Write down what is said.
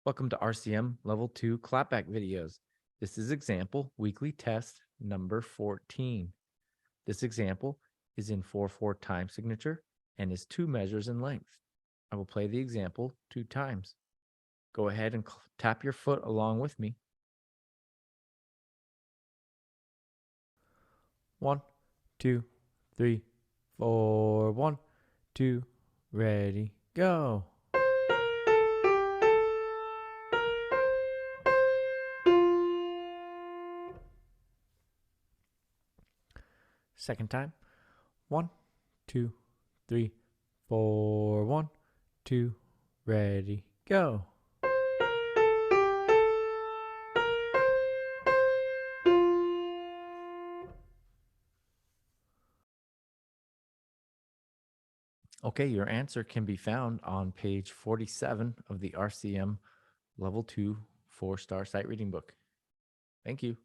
Welcome to RCM Level 2 Clapback videos. This is example weekly test number 14. This example is in 4/4 time signature and is 2 measures in length. I will play the example 2 times. Go ahead and tap your foot along with me. 1, 2, 3, 4, 1, 2, ready, go. Second time. 1, 2, 3, 4, 1, 2, ready, go. Okay, your answer can be found on page 47 of the RCM Level 2 4-star sight reading book. Thank you.